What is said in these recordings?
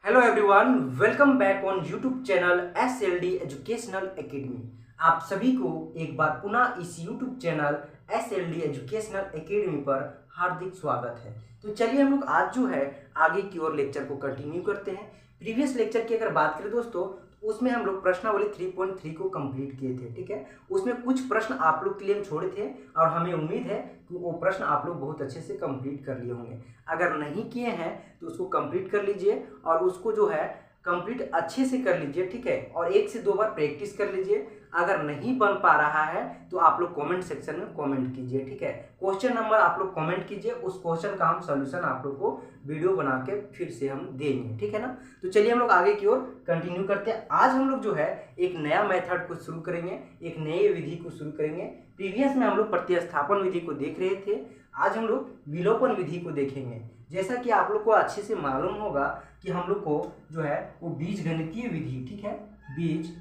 Hello everyone, welcome back on YouTube channel SLD educational academy. आप सभी को एक बार पुनः इस YouTube channel SLD educational academy पर हार्दिक स्वागत है। तो चलिए हम लोग आज जो है आगे की ओर लेक्चर को कंटिन्यू करते हैं। प्रीवियस लेक्चर की अगर बात करें दोस्तों, उसमें हम लोग प्रश्नावली 3.3 को कंप्लीट किए थे। ठीक है, उसमें कुछ प्रश्न आप लोग के लिए हम छोड़े थे और हमें उम्मीद है कि वो प्रश्न आप लोग बहुत अच्छे से कंप्लीट कर लिए होंगे। अगर नहीं किए हैं तो उसको कंप्लीट कर लीजिए और उसको जो है कंप्लीट अच्छे से कर लीजिए। ठीक है, और 1 से 2 बार प्रैक्टिस कर लीजिए। अगर नहीं बन पा रहा है तो आप लोग कमेंट सेक्शन में कमेंट कीजिए। ठीक है, क्वेश्चन नंबर आप लोग कमेंट कीजिए, उस क्वेश्चन का हम सोल्यूशन आप लोग को वीडियो बना के फिर से हम देंगे। ठीक है ना, तो चलिए हम लोग आगे की ओर कंटिन्यू करते हैं। आज हम लोग जो है एक नया मेथड को शुरू करेंगे, एक नई विधि को शुरू करेंगे। प्रीवियस में हम लोग प्रतिस्थापन विधि को देख रहे थे, आज हम लोग विलोपन विधि को देखेंगे। जैसा कि आप लोग को अच्छे से मालूम होगा कि हम लोग को जो है वो बीजगणितीय विधि, ठीक है, बीज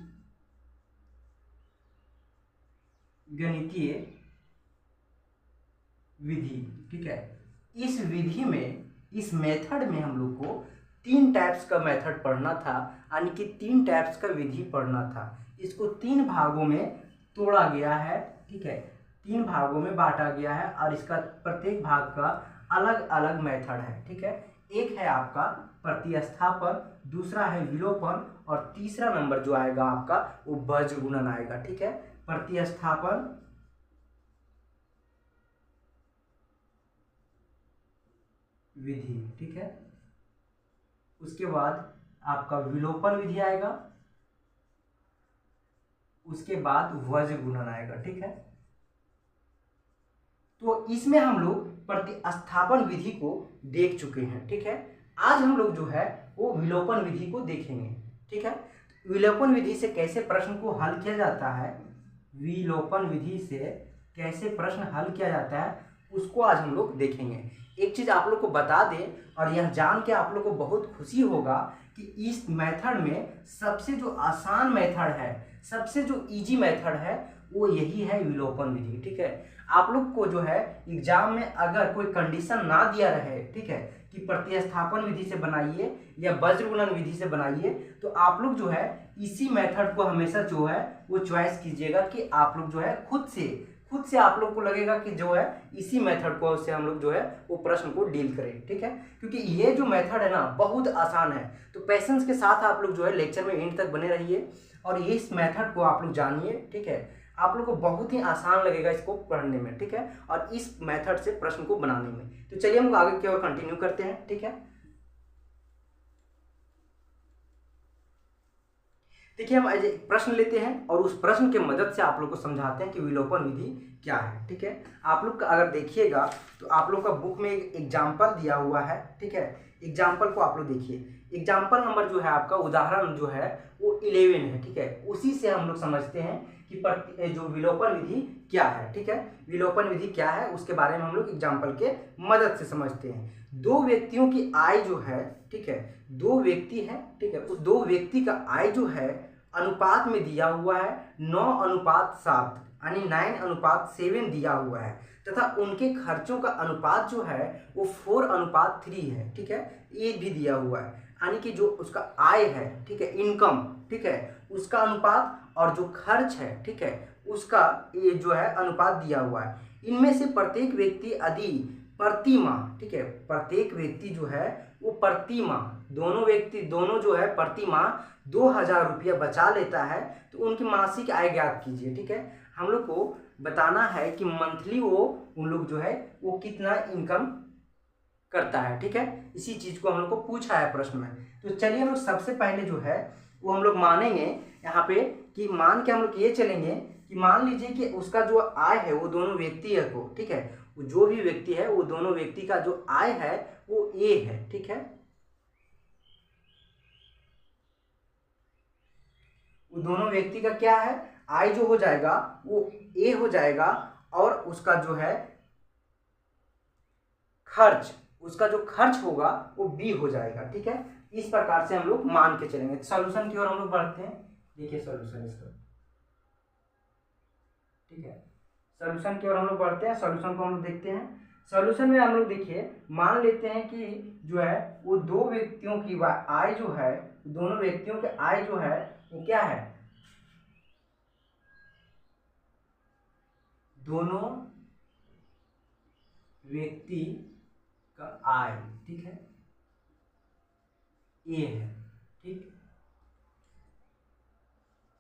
गणितीय विधि, ठीक है, इस विधि में, इस मेथड में हम लोग को 3 टाइप्स का मेथड पढ़ना था, यानी कि 3 टाइप्स का विधि पढ़ना था। इसको 3 भागों में तोड़ा गया है। ठीक है, 3 भागों में बांटा गया है और इसका प्रत्येक भाग का अलग अलग मेथड है। ठीक है, एक है आपका प्रतिस्थापन, दूसरा है विलोपन और तीसरा नंबर जो आएगा आपका वो वज्र गुणन आएगा। ठीक है, प्रतिस्थापन, विधि, ठीक है, उसके बाद आपका विलोपन विधि आएगा, उसके बाद वज्र गुणन आएगा। ठीक है, तो इसमें हम लोग प्रतिस्थापन विधि को देख चुके हैं। ठीक है, आज हम लोग जो है वो विलोपन विधि को देखेंगे। ठीक है, विलोपन विधि से कैसे प्रश्न को हल किया जाता है, विलोपन विधि से कैसे प्रश्न हल किया जाता है उसको आज हम लोग देखेंगे। एक चीज आप लोग को बता दें और यह जान के आप लोग को बहुत खुशी होगा कि इस मेथड में सबसे जो आसान मेथड है, सबसे जो इजी मेथड है वो यही है विलोपन विधि। ठीक है, आप लोग को जो है एग्जाम में अगर कोई कंडीशन ना दिया रहे, ठीक है, कि प्रतिस्थापन विधि से बनाइए या वज्र गुणन विधि से बनाइए, तो आप लोग जो है इसी मेथड को हमेशा जो है वो चॉइस कीजिएगा कि आप लोग जो है खुद से आप लोग को लगेगा कि जो है इसी मेथड को से हम लोग जो है वो प्रश्न को डील करें। ठीक है, क्योंकि ये जो मेथड है ना बहुत आसान है। तो पेशेंस के साथ आप लोग जो है लेक्चर में एंड तक बने रहिए और ये इस मेथड को आप लोग जानिए। ठीक है, आप लोग को बहुत ही आसान लगेगा इसको पढ़ने में। ठीक है, और इस मेथड से प्रश्न को बनाने में। तो चलिए हम लोग आगे की ओर कंटिन्यू करते हैं। ठीक है, देखिए हम आज एक प्रश्न लेते हैं और उस प्रश्न के मदद से आप लोग को समझाते हैं कि विलोपन विधि क्या है। ठीक है, आप लोग का अगर देखिएगा तो आप लोग का बुक में एक एग्जाम्पल दिया हुआ है। ठीक है, एग्जाम्पल को आप लोग देखिए। एग्जाम्पल नंबर जो है आपका, उदाहरण जो है वो 11 है। ठीक है, उसी से हम लोग समझते हैं कि जो विलोपन विधि क्या है। ठीक है, विलोपन विधि क्या है उसके बारे में हम लोग एग्जाम्पल के मदद से समझते हैं। 2 व्यक्तियों की आय जो है, ठीक है, 2 व्यक्ति है, ठीक है, उस 2 व्यक्ति का आय जो है अनुपात में दिया हुआ है 9:7, यानी 9:7 दिया हुआ है, तथा उनके खर्चों का अनुपात जो है वो 4:3 है। ठीक है, ये भी दिया हुआ है, यानी कि जो उसका आय है, ठीक है, इनकम, ठीक है, उसका अनुपात और जो खर्च है, ठीक है, उसका ये जो है अनुपात दिया हुआ है। इनमें से प्रत्येक व्यक्ति यदि प्रति माह, ठीक है, प्रत्येक व्यक्ति जो है वो प्रति माह, दोनों जो है प्रति माह 2000 रुपया बचा लेता है, तो उनकी मासिक आय ज्ञात कीजिए। ठीक है, हम लोग को बताना है कि मंथली वो उन लोग जो है वो कितना इनकम करता है। ठीक है, इसी चीज को हम लोग को पूछा है प्रश्न में। तो चलिए हम लोग सबसे पहले जो है वो हम लोग मानेंगे यहाँ पे कि मान के हम लोग ये चलेंगे कि मान लीजिए कि उसका जो आय है वो दोनों व्यक्ति है को, ठीक है, वो जो भी व्यक्ति है वो दोनों व्यक्ति का जो आय है वो ए है। ठीक है, वो दोनों व्यक्ति का क्या है, आय जो हो जाएगा वो ए हो जाएगा और उसका जो है खर्च, उसका जो खर्च होगा वो बी हो जाएगा। ठीक है, इस प्रकार से हम लोग मान के चलेंगे। सॉल्यूशन की ओर हम लोग बढ़ते हैं। देखिए सॉल्यूशन इसका, ठीक है, सॉल्यूशन की ओर हम लोग बढ़ते हैं। सॉल्यूशन को हम लोग देखते हैं। सॉल्यूशन में हम लोग देखिए मान लेते हैं कि जो है वो दो व्यक्तियों की आय जो है, दोनों व्यक्तियों के आय जो है वो क्या है, दोनों व्यक्ति का आय, ठीक है, ए है, ठीक,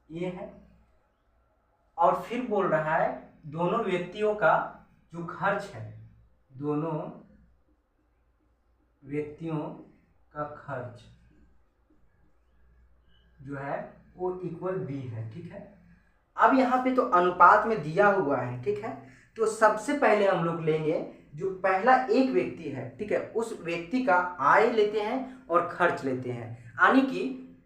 ये है। और फिर बोल रहा है दोनों व्यक्तियों का जो खर्च है, दोनों व्यक्तियों का खर्च जो है वो इक्वल बी है, ठीक है। अब यहाँ पे तो अनुपात में दिया हुआ है, ठीक है। तो सबसे पहले हम लोग लेंगे जो पहला एक व्यक्ति है, ठीक है, उस व्यक्ति का आय लेते हैं और खर्च लेते हैं, यानी कि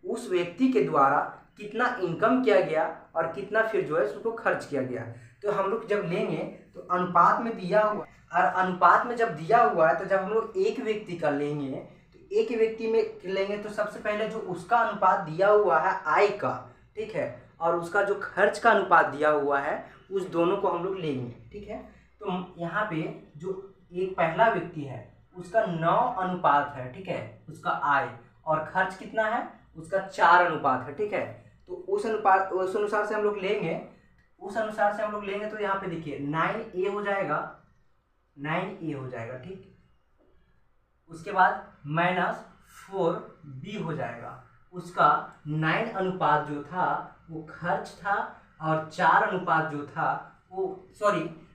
उस व्यक्ति के द्वारा कितना इनकम किया गया और कितना फिर जो है उसको खर्च किया गया। तो हम लोग जब लेंगे तो अनुपात में दिया हुआ, और अनुपात में जब दिया हुआ है तो जब हम लोग एक व्यक्ति का लेंगे तो एक व्यक्ति में लेंगे तो सबसे पहले जो उसका अनुपात दिया हुआ है आय का, ठीक है, और उसका जो खर्च का अनुपात दिया हुआ है उस दोनों को हम लोग लेंगे, ठीक है। तो यहाँ पे जो एक पहला व्यक्ति है उसका 9 अनुपात है, ठीक है, उसका आय, और खर्च कितना है उसका 4 अनुपात है, ठीक है। तो उस अनुसार से हम लोग लेंगे, तो यहाँ पे देखिए 9A हो जाएगा, 9A हो जाएगा, ठीक। उसके बाद -4B हो जाएगा, उसका 9 अनुपात जो था वो खर्च था और 4 अनुपात जो था वो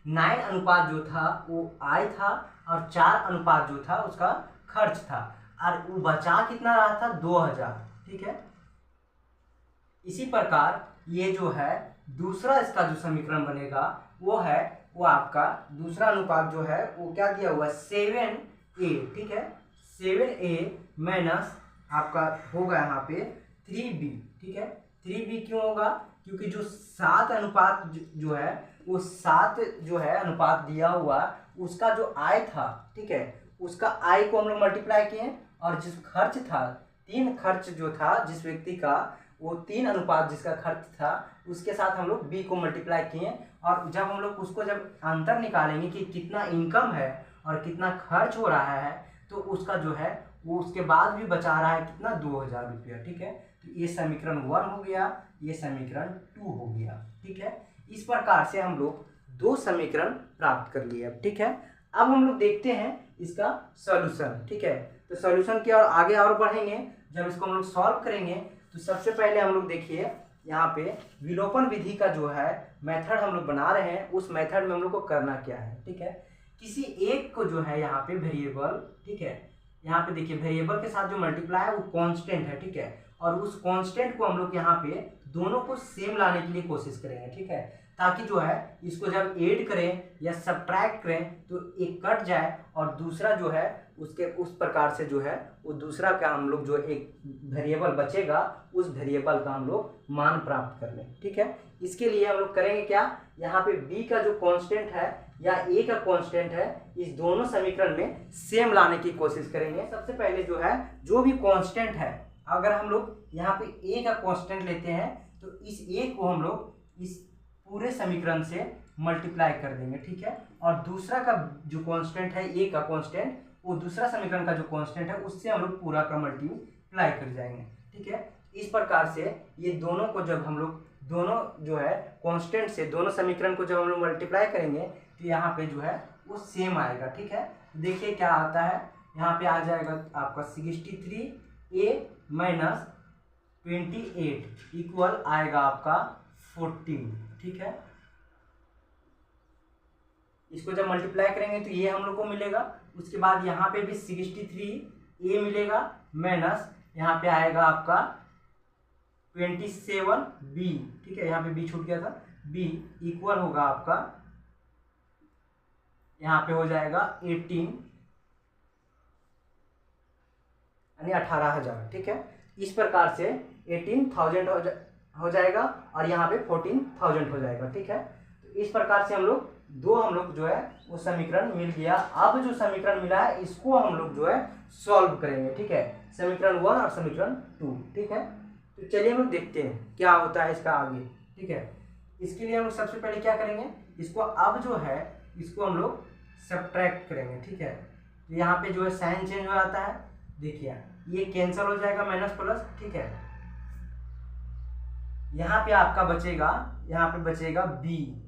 9 अनुपात जो था वो आय था और 4 अनुपात जो था उसका खर्च था, और वो बचा कितना रहा था 2000, ठीक है। इसी प्रकार ये जो है दूसरा इसका जो समीकरण बनेगा वो आपका दूसरा अनुपात जो है वो क्या दिया हुआ है 7A, ठीक है, 7A माइनस आपका होगा यहाँ पे 3B, ठीक है। 3B क्यों होगा, क्योंकि जो 7 अनुपात जो है वो 7 जो है अनुपात दिया हुआ उसका जो आय था, ठीक है, उसका आय को हम लोग मल्टीप्लाई किए, और जिस खर्च था 3 खर्च जो था जिस व्यक्ति का वो 3 अनुपात जिसका खर्च था उसके साथ हम लोग b को मल्टीप्लाई किए, और जब हम लोग उसको जब अंतर निकालेंगे कि कितना इनकम है और कितना खर्च हो रहा है तो उसका जो है वो उसके बाद भी बचा रहा है कितना 2000 रुपया, ठीक है। तो ये समीकरण 1 हो गया, ये समीकरण 2 हो गया, ठीक है। इस प्रकार से हम लोग 2 समीकरण प्राप्त कर लिए, ठीक है। अब हम लोग देखते हैं इसका सॉल्यूशन, ठीक है। तो सॉल्यूशन की और आगे और बढ़ेंगे, जब इसको हम लोग सॉल्व करेंगे तो सबसे पहले हम लोग देखिए यहाँ पे विलोपन विधि का जो है मेथड हम लोग बना रहे हैं, उस मेथड में हम लोग को करना क्या है, ठीक है। किसी एक को जो है यहाँ पे वेरिएबल, ठीक है, यहाँ पे देखिए वेरिएबल के साथ जो मल्टीप्लाई है वो कांस्टेंट है, ठीक है, और उस कांस्टेंट को हम लोग यहाँ पे दोनों को सेम लाने के लिए कोशिश करेंगे, ठीक है, ताकि जो है इसको जब ऐड करें या सब्ट्रैक्ट करें तो एक कट जाए और दूसरा जो है उसके उस प्रकार से जो है वो दूसरा का हम लोग जो एक वेरिएबल बचेगा उस वेरिएबल का हम लोग मान प्राप्त कर लें, ठीक है। इसके लिए हम लोग करेंगे क्या, यहाँ पे b का जो कांस्टेंट है या a का कांस्टेंट है इस दोनों समीकरण में सेम लाने की कोशिश करेंगे। सबसे पहले जो है जो भी कांस्टेंट है, अगर हम लोग यहाँ पे a का कांस्टेंट लेते हैं तो इस a को हम लोग इस पूरे समीकरण से मल्टीप्लाई कर देंगे, ठीक है, और दूसरा का जो कांस्टेंट है a का कांस्टेंट वो दूसरा समीकरण का जो कांस्टेंट है उससे हम लोग पूरा का मल्टीप्लाई कर जाएंगे, ठीक है। इस प्रकार से ये दोनों को जब हम लोग दोनों जो है कांस्टेंट से दोनों समीकरण को जब हम लोग मल्टीप्लाई करेंगे तो यहाँ पे जो है वो सेम आएगा, ठीक है। देखिए क्या आता है, यहाँ पे आ जाएगा आपका 63A माइनस 28 इक्वल आएगा आपका 14, ठीक है। इसको जब मल्टीप्लाई करेंगे तो ये हम लोग को मिलेगा, उसके बाद यहाँ पे भी 63A मिलेगा माइनस यहाँ पे आएगा आपका 27B, ठीक है, यहाँ पे B छूट गया था, B इक्वल होगा आपका यहाँ पे हो जाएगा 18 यानी 18,000, ठीक है। इस प्रकार से 18,000 हो जाएगा और यहाँ पे 14,000 हो जाएगा, ठीक है। तो इस प्रकार से हम लोग जो है वो समीकरण मिल गया। अब जो समीकरण मिला है इसको हम लोग जो है सॉल्व करेंगे, ठीक है, समीकरण 1 और समीकरण 2, ठीक है। तो चलिए हम लोग देखते हैं क्या होता है इसका आगे, ठीक है। इसके लिए हम लोग सबसे पहले क्या करेंगे, इसको अब जो है इसको हम लोग सब्ट्रैक्ट करेंगे, ठीक है। तो यहाँ पे जो है साइन चेंज हो जाता है, देखिए ये कैंसिल हो जाएगा माइनस प्लस, ठीक है। यहाँ पे आपका बचेगा, यहाँ पे बचेगा बी,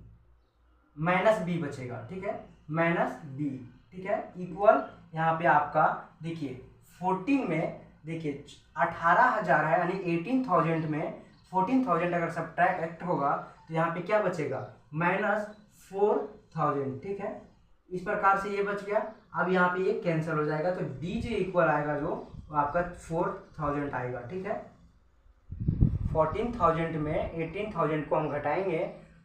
माइनस बी बचेगा, ठीक है, माइनस बी, ठीक है, इक्वल यहाँ पे आपका देखिए 14 में देखिए 18,000 है, यानी 18,000 में 14,000 अगर सब्ट्रैक्ट होगा तो यहाँ पे क्या बचेगा, -4,000, ठीक है। इस प्रकार से ये बच गया। अब यहाँ पे ये कैंसिल हो जाएगा, तो डी जो इक्वल आएगा जो वो आपका 4,000 आएगा, ठीक है। 14,000 में 18,000 को हम घटाएंगे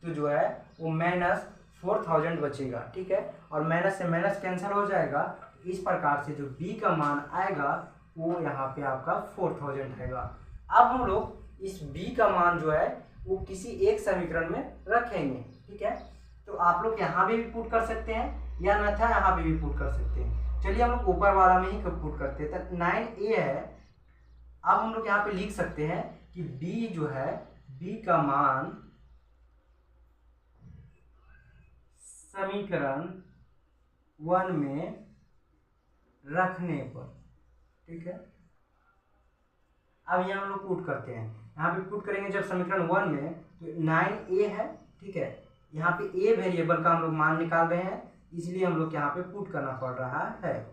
तो जो है वो -4,000 बचेगा, ठीक है। और माइनस से माइनस कैंसिल हो जाएगा। इस प्रकार से जो b का मान आएगा वो यहाँ पे आपका 4,000 आएगा। अब हम लोग इस b का मान जो है वो किसी एक समीकरण में रखेंगे, ठीक है। तो आप लोग यहाँ भी पुट कर सकते हैं या अन्यथा यहाँ पे भी पुट कर सकते हैं। चलिए हम लोग ऊपर वाला में ही पुट करते हैं। तो 9a है। अब हम लोग यहाँ पे लिख सकते हैं कि b जो है, b का मान समीकरण 1 में रखने पर, ठीक है। अब यहाँ हम लोग पुट करते हैं, यहाँ पे पुट करेंगे जब समीकरण 1 में, तो 9a है, ठीक है। यहाँ पे a वेरिएबल का हम लोग मान निकाल रहे हैं, इसलिए हम लोग यहाँ पे पुट करना पड़ रहा है।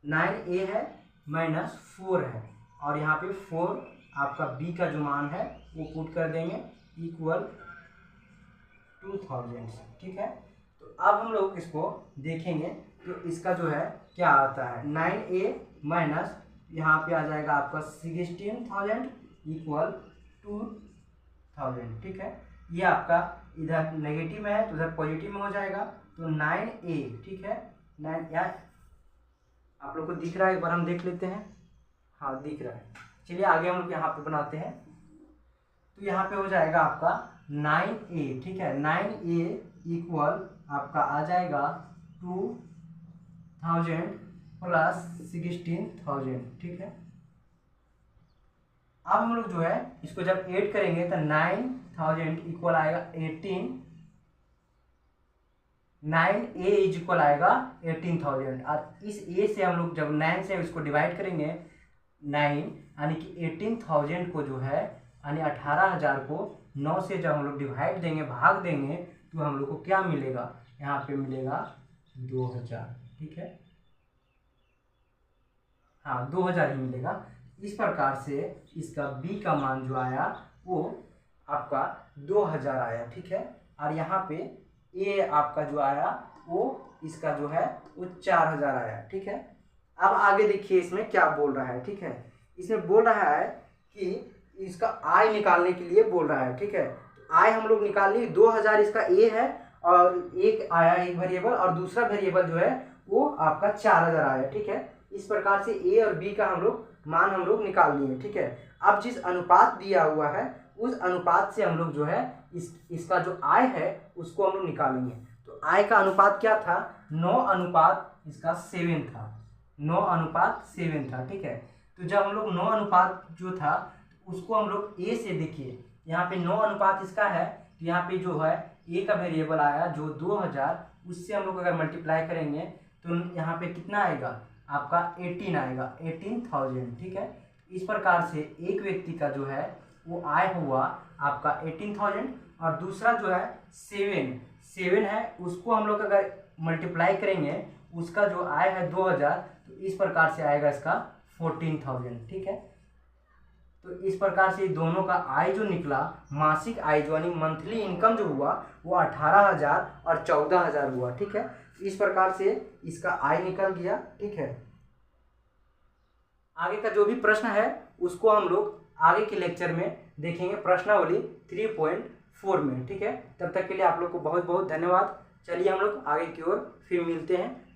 9a है -4 है, और यहाँ पे 4 आपका b का जो मान है वो पुट कर देंगे, इक्वल 2,000, ठीक है। तो अब हम लोग इसको देखेंगे तो इसका जो है क्या आता है, 9a माइनस यहाँ पे आ जाएगा आपका 16,000 इक्वल 2,000, ठीक है। ये आपका इधर नेगेटिव में है तो उधर पॉजिटिव में हो जाएगा, तो 9a, ठीक है। 9 यार आप लोग को दिख रहा है, एक बार हम देख लेते हैं। हाँ दिख रहा है। चलिए आगे हम लोग यहाँ पे बनाते हैं। तो यहाँ पे हो जाएगा आपका 9a, ठीक है। 9a इक्वल आपका आ जाएगा 2,000 प्लस 16,000, ठीक है। अब हम लोग जो है इसको जब ऐड करेंगे तो 9,000 इक्वल आएगा 18, 9a इज इक्वल आएगा 18,000। और इस a से हम लोग जब 9 से इसको डिवाइड करेंगे 9, यानी कि 18,000 को जो है, यानी 18,000 को 9 से जब हम लोग डिवाइड देंगे, भाग देंगे, तो हम लोग को क्या मिलेगा, यहाँ पे मिलेगा 2,000, ठीक है। हाँ 2,000 ही मिलेगा। इस प्रकार से इसका b का मान जो आया वो आपका 2,000 आया, ठीक है। और यहाँ पे a आपका जो आया वो इसका जो है वो 4,000 आया, ठीक है। अब आगे देखिए इसमें क्या बोल रहा है, ठीक है। इसमें बोल रहा है कि इसका आय निकालने के लिए बोल रहा है, ठीक है। तो आय हम लोग निकाल ली, 2,000 इसका a है, और एक आया एक वेरिएबल, और दूसरा वेरिएबल जो है वो आपका 4,000 आया, ठीक है। इस प्रकार से a और b का हम लोग मान हम लोग निकाल लिए, ठीक है। अब जिस अनुपात दिया हुआ है उस अनुपात से हम लोग जो है इसका जो आय है उसको हम लोग निकालेंगे। तो आय का अनुपात क्या था, 9 अनुपात इसका 7 था, 9 अनुपात 7 था, ठीक है। तो जब हम लोग 9 अनुपात जो था उसको हम लोग a से, देखिए यहाँ पे 9 अनुपात इसका है, तो यहाँ पे जो है a का वेरिएबल आया जो 2,000, उससे हम लोग अगर मल्टीप्लाई करेंगे तो यहाँ पे कितना आएगा आपका 18 आएगा, 18,000, ठीक है। इस प्रकार से एक व्यक्ति का जो है वो आय हुआ आपका 18,000, और दूसरा जो है 7 है, उसको हम लोग अगर मल्टीप्लाई करेंगे उसका जो आय है 2,000, तो इस प्रकार से आएगा इसका 14,000, ठीक है। तो इस प्रकार से दोनों का आय जो निकला, मासिक आय जो यानी मंथली इनकम जो हुआ वो 18,000 और 14,000 हुआ, ठीक है। इस प्रकार से इसका आय निकल गया, ठीक है। आगे का जो भी प्रश्न है उसको हम लोग आगे के लेक्चर में देखेंगे, प्रश्नावली 3.4 में, ठीक है। तब तक के लिए आप लोग को बहुत बहुत धन्यवाद। चलिए हम लोग आगे की ओर फिर मिलते हैं।